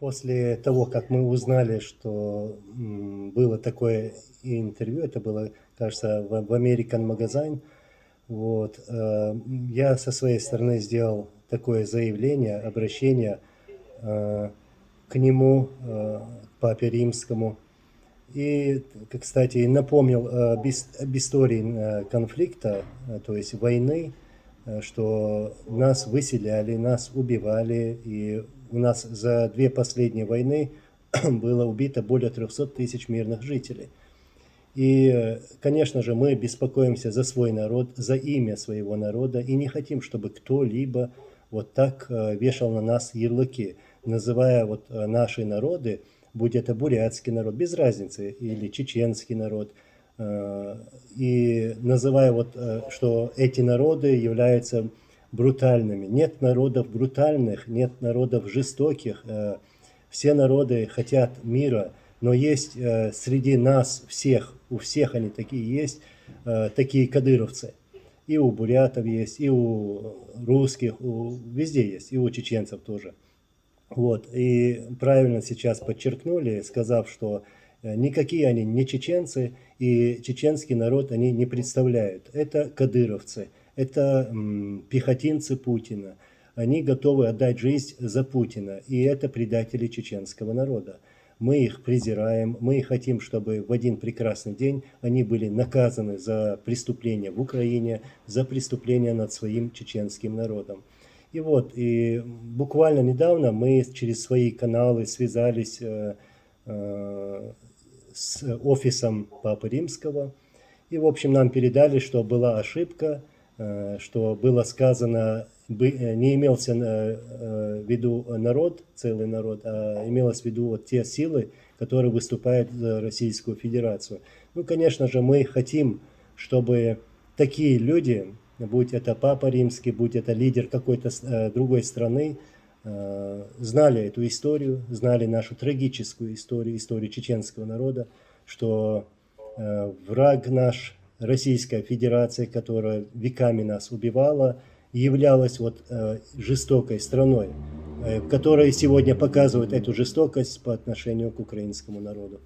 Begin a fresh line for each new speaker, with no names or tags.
После того, как мы узнали, что было такое интервью, это было, кажется, в American Magazine, вот, я со своей стороны сделал такое заявление, обращение к нему, к Папе Римскому. И, кстати, напомнил об истории конфликта, то есть войны, что нас выселяли, нас убивали, и у нас за две последние войны было убито более 300 тысяч мирных жителей. И, конечно же, мы беспокоимся за свой народ, за имя своего народа, и не хотим, чтобы кто-либо вот так вешал на нас ярлыки, называя вот наши народы, будь это бурятский народ, без разницы, или чеченский народ, и называя вот, что эти народы являются брутальными. Нет народов брутальных, нет народов жестоких, все народы хотят мира, но есть среди нас всех, у всех они такие есть, такие кадыровцы. И у бурятов есть, и у русских, везде есть, и у чеченцев тоже. Вот, и правильно сейчас подчеркнули, сказав, что никакие они не чеченцы, и чеченский народ они не представляют. Это кадыровцы, это пехотинцы Путина. Они готовы отдать жизнь за Путина, и это предатели чеченского народа. Мы их презираем, мы хотим, чтобы в один прекрасный день они были наказаны за преступления в Украине, за преступления над своим чеченским народом. И вот, и буквально недавно мы через свои каналы связались с офисом Папы Римского. И, в общем, нам передали, что была ошибка, что было сказано, не имелся в виду народ, целый народ, а имелось в виду вот те силы, которые выступают за Российскую Федерацию. Ну, конечно же, мы хотим, чтобы такие люди, будь это Папа Римский, будь это лидер какой-то другой страны, знали эту историю, знали нашу трагическую историю, историю чеченского народа, что враг наш, Российская Федерация, которая веками нас убивала, являлась вот жестокой страной, которая сегодня показывает эту жестокость по отношению к украинскому народу.